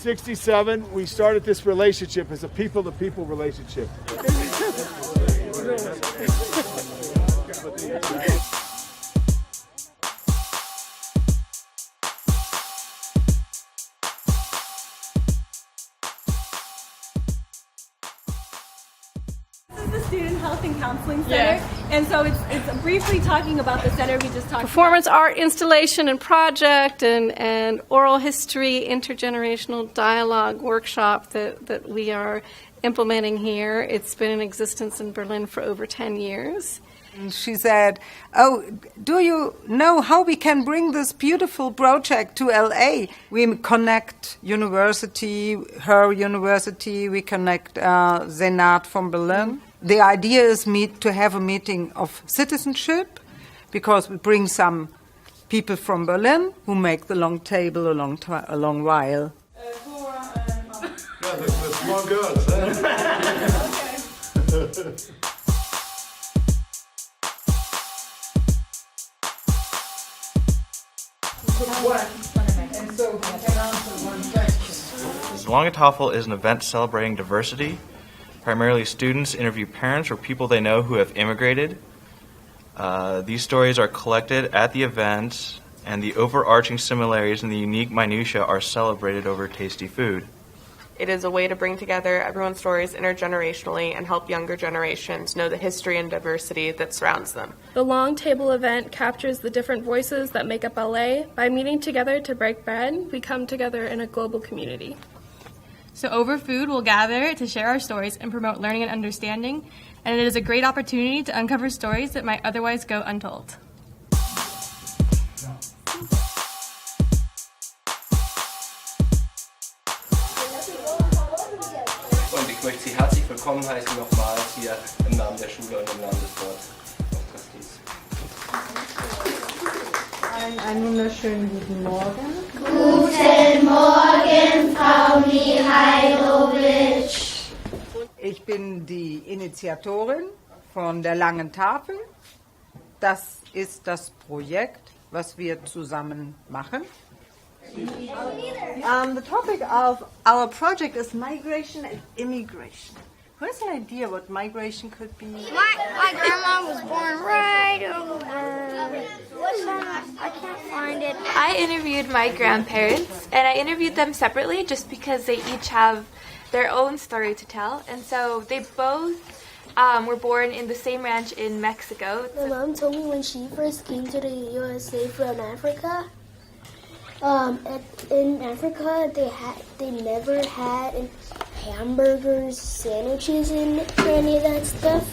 1967, we started this relationship as a people-to-people relationship. The Student Health and Counseling Center, and so it's briefly talking about the center we just talked Performance art installation and project and oral history intergenerational dialogue workshop that we are implementing here. It's been in existence in Berlin for over 10 years. She said, "Oh, do you know how we can bring this beautiful project to LA? We connect university, her university, we connect Senat from Berlin. The idea is to have a meeting of citizenship, because we bring some people from Berlin who make the long table a long while." Yeah, the small girls. Lange Tafel is an event celebrating diversity. Primarily, students interview parents or people they know who have immigrated. These stories are collected at the event, and the overarching similarities and the unique minutiae are celebrated over tasty food. It is a way to bring together everyone's stories intergenerationally and help younger generations know the history and diversity that surrounds them. The Long Table event captures the different voices that make up LA. By meeting together to break bread, we come together in a global community. So over food, we'll gather to share our stories and promote learning and understanding, and it is a great opportunity to uncover stories that might otherwise go untold. Und ich möchte Sie herzlich willkommen heißen nochmals hier im Namen der Schule und im Namen des Board of Trustees. Einen wunderschönen guten Morgen. Guten Morgen, Frau Mihailovic. Ich bin die Initiatorin von der Langen Tafel. Das ist das Projekt, was wir zusammen machen. The topic of our project is migration and immigration. Who has an idea what migration could be? My grandma was born right over. I can't find it. I interviewed my grandparents, and I interviewed them separately just because they each have their own story to tell. And so they both were born in the same ranch in Mexico. My mom told me when she first came to the USA from Africa, in Africa they never had hamburgers, sandwiches, and any of that stuff.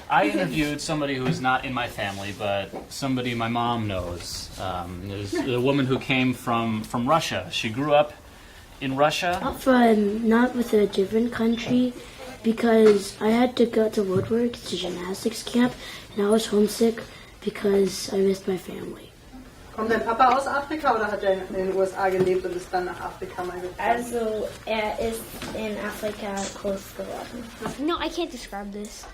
I interviewed somebody who is not in my family, but somebody my mom knows. There's a woman who came from Russia. She grew up in Russia. Not with a different country, because I had to go to Woodward, it's a gymnastics camp, and I was homesick because I missed my family. Kommt dein Papa aus Afrika oder hat er in den USA gelebt und ist dann nach Afrika mal gekommen? Also, ist in Afrika groß geworden. No, I can't describe this.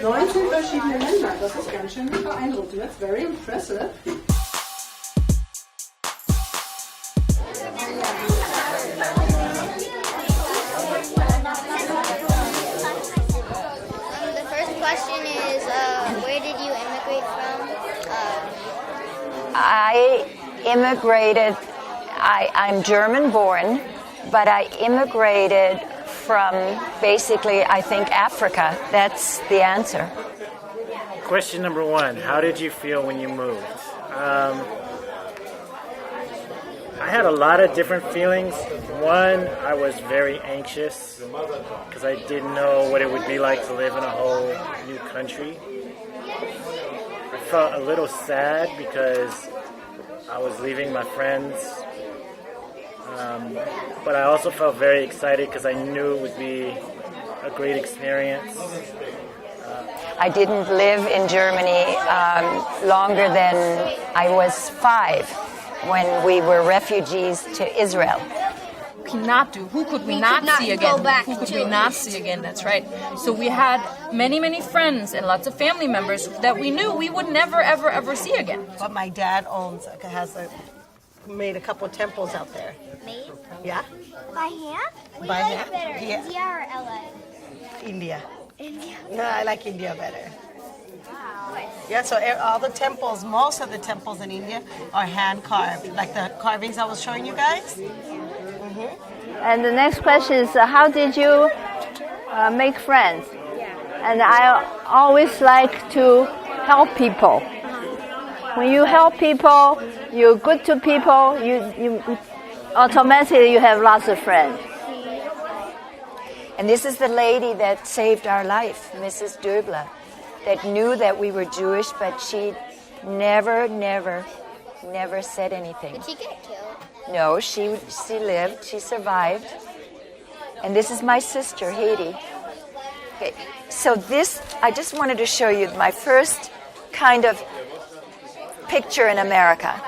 19 verschiedene Länder, das ist ganz schön beeindruckend. That's very impressive. I immigrated, I'm German born, but I immigrated from basically, I think, Africa. That's the answer. Question number one, how did you feel when you moved? I had a lot of different feelings. One, I was very anxious because I didn't know what it would be like to live in a whole new country. I felt a little sad because I was leaving my friends, but I also felt very excited because I knew it would be a great experience. I didn't live in Germany longer than I was 5 when we were refugees to Israel. cannot do? Who could we not see again? Who could we not see again? That's right. So we had many, many friends and lots of family members that we knew we would never, ever, ever see again. But my dad made a couple of temples out there. Made? Yeah. By hand? By What do you hand? like better, Yeah. India or LA? India. India. No, I like India better. Wow. Yeah, so all the temples, most of the temples in India are hand carved, like the carvings I was showing you guys. And the next question is, how did you make friends? And I always like to help people. When you help people, you're good to people, you automatically you have lots of friends. And this is the lady that saved our life, Mrs. Döbler, that knew that we were Jewish, but she never said anything. Did she get killed? No, she lived, she survived. And this is my sister, Haiti. Okay, so this, I just wanted to show you my first kind of picture in America.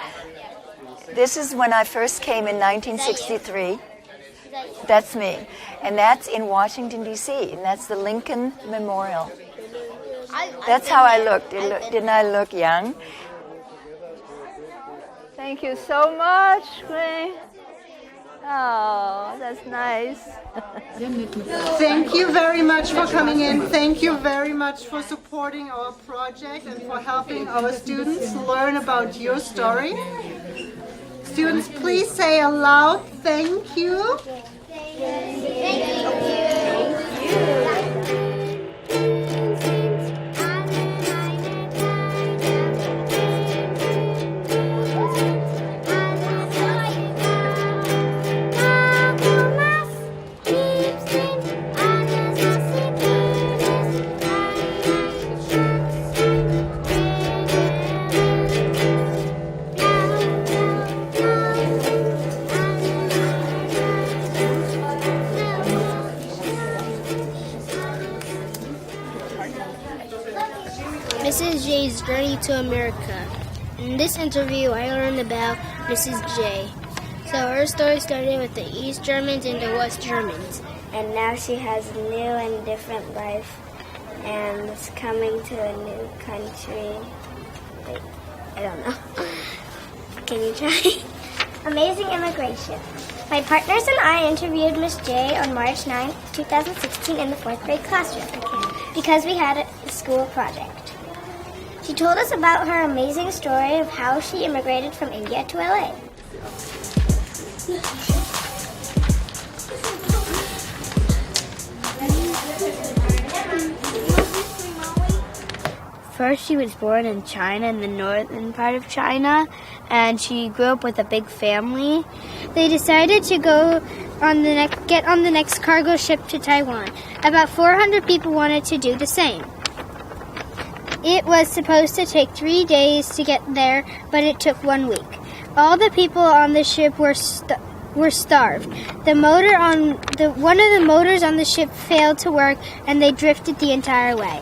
This is when I first came in 1963. That's me. And that's in Washington, D.C., and that's the Lincoln Memorial. That's how I looked. Didn't I look young? Thank you so much, Gwen. Oh, that's nice. Thank you very much for coming in. Thank you very much for supporting our project and for helping our students learn about your story. Students, please say aloud, thank you. Mrs. J's Journey to America. In this interview, I learned about Mrs. J. So her story started with the East Germans and the West Germans. And now she has a new and different life and is coming to a new country. Wait, I don't know. Can you try? Amazing immigration. My partners and I interviewed Miss J on March 9, 2016 in the 4th grade classroom because we had a school project. She told us about her amazing story of how she immigrated from India to LA. First, she was born in China, in the northern part of China, and she grew up with a big family. They decided to get on the next cargo ship to Taiwan. About 400 people wanted to do the same. It was supposed to take 3 days to get there, but it took 1 week. All the people on the ship were starved. One of the motors on the ship failed to work, and they drifted the entire way.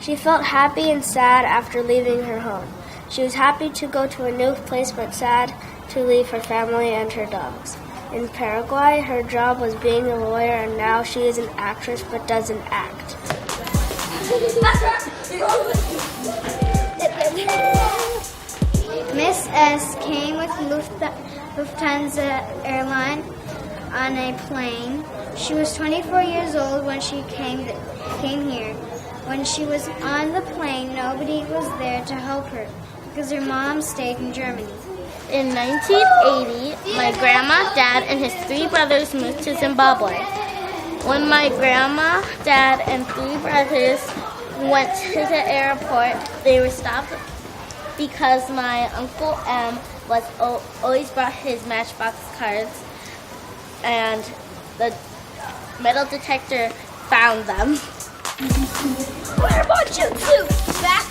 She felt happy and sad after leaving her home. She was happy to go to a new place, but sad to leave her family and her dogs. In Paraguay, her job was being a lawyer, and now she is an actress but doesn't act. Miss S came with Lufthansa airline on a plane. She was 24 years old when she came here. When she was on the plane, nobody was there to help her because her mom stayed in Germany. In 1980, my grandma, dad, and his 3 brothers moved to Zimbabwe. When my grandma, dad, and 3 brothers went to the airport, they were stopped because my Uncle M always brought his Matchbox cards, and the metal detector found them. Where about you two? Back.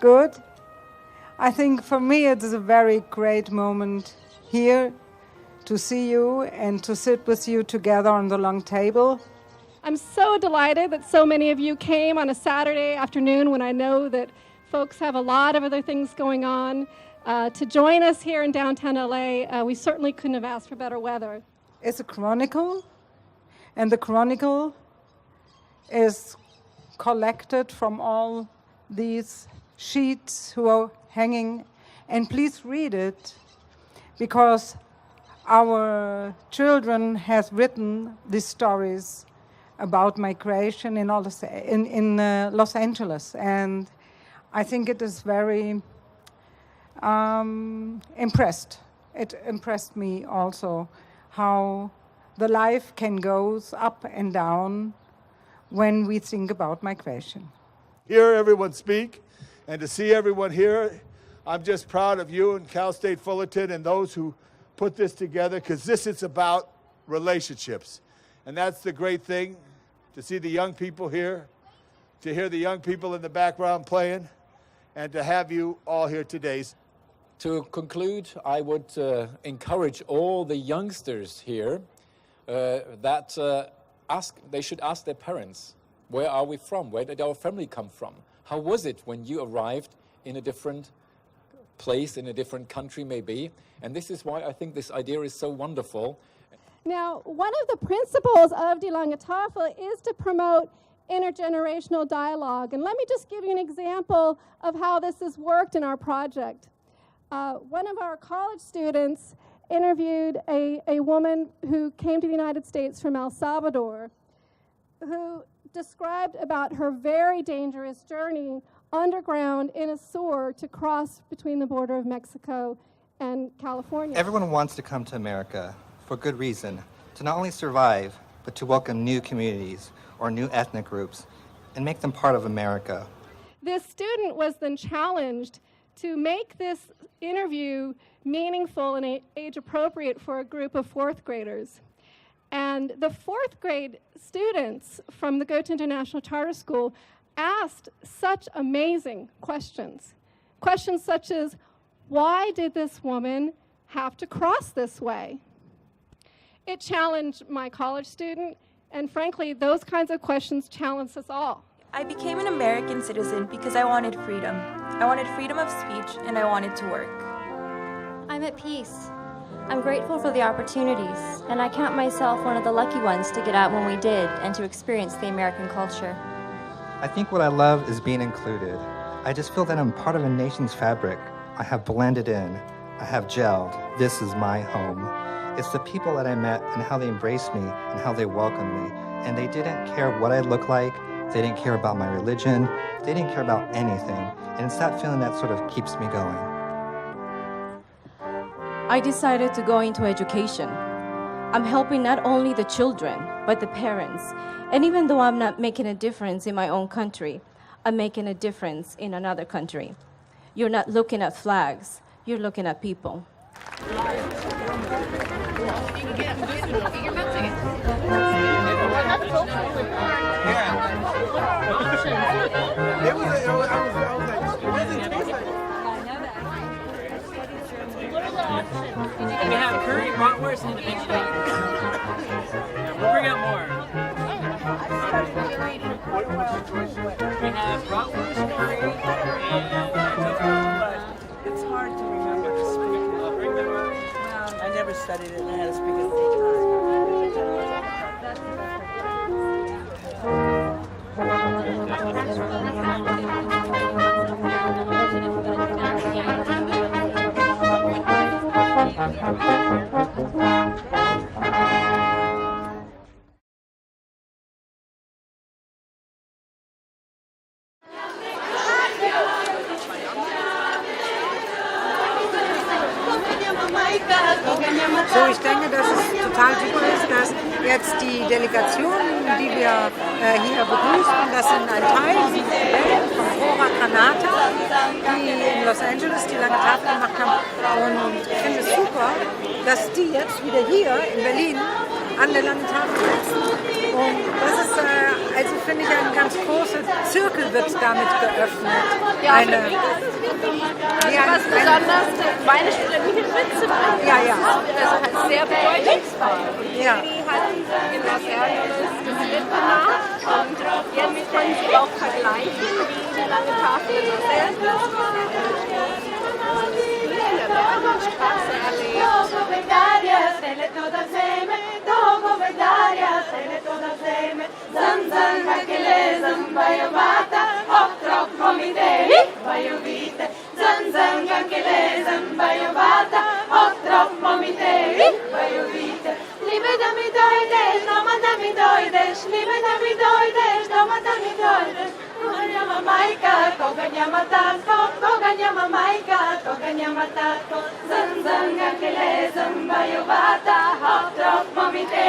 Good. I think for me it is a very great moment here to see you and to sit with you together on the long table. I'm so delighted that so many of you came on a Saturday afternoon when I know that folks have a lot of other things going on to join us here in downtown LA. We certainly couldn't have asked for better weather. It's a chronicle, and the chronicle is collected from all these sheets who are hanging. And please read it, because our children has written these stories about migration in Los Angeles, and I think it is very impressed. It impressed me also how the life can go up and down when we think about migration. Hear everyone speak and to see everyone here, I'm just proud of you and Cal State Fullerton and those who put this together, because this is about relationships. And that's the great thing, to see the young people here, to hear the young people in the background playing, and to have you all here today. To conclude, I would encourage all the youngsters here that they should ask their parents, where are we from? Where did our family come from? How was it when you arrived in a different place, in a different country maybe? And this is why I think this idea is so wonderful. Now, one of the principles of Die Lange Tafel is to promote intergenerational dialogue. And let me just give you an example of how this has worked in our project. One of our college students interviewed a woman who came to the United States from El Salvador, who described about her very dangerous journey underground in a sewer to cross between the border of Mexico and California. Everyone wants to come to America for good reason, to not only survive, but to welcome new communities or new ethnic groups and make them part of America. This student was then challenged to make this interview meaningful and age appropriate for a group of fourth graders. And the fourth grade students from the Goethe International Charter School asked such amazing questions. Questions such as, why did this woman have to cross this way? It challenged my college student, and frankly, those kinds of questions challenge us all. I became an American citizen because I wanted freedom. I wanted freedom of speech, and I wanted to work. I'm at peace. I'm grateful for the opportunities, and I count myself one of the lucky ones to get out when we did and to experience the American culture. I think what I love is being included. I just feel that I'm part of a nation's fabric. I have blended in. I have gelled. This is my home. It's the people that I met and how they embraced me and how they welcomed me. And they didn't care what I look like. They didn't care about my religion. They didn't care about anything. And it's that feeling that sort of keeps me going. I decided to go into education. I'm helping not only the children, but the parents. And even though I'm not making a difference in my own country, I'm making a difference in another country. You're not looking at flags, you're looking at people. We have curry, bratwurst, and eventually we'll bring out more. We have bratwurst, curry, and it's hard to remember to speak. I never studied it and I had to speak it all the time. So, ich denke, dass es total super ist, dass jetzt die Delegationen, die wir hier begrüßen, das sind ein Teil von Cora Granata, die in Los Angeles die Lange Tafel gemacht haben. Und ich finde es super, dass die jetzt wieder hier in Berlin an der Langen Tafel sitzen das ist, also finde ich, ein ganz großer Zirkel wird damit geöffnet. Ja, für mich ist es was besonders, meine Schule mit Witze bringt. Ja, ja. Also halt sehr bedeutungsvoll. Ja. Die hat in Los Angeles das mitgemacht und jetzt können sie auch vergleichen, wie die Lange Tafel in Los Angeles in der Bergenstraße erlebt. Liebe damit doides, Mama damit doides, liebe damit doides, Mama damit doides. Koganyama maika, koganyama tato, koganyama maika, koganyama tato. Zanzan gankele, zambayo bata, hop drop momite,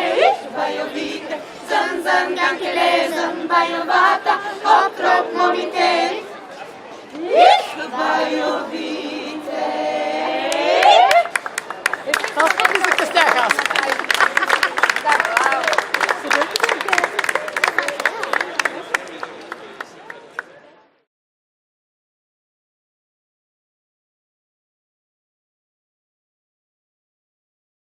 bayo vite. Zanzan gankele, zambayo bata, hop drop momite.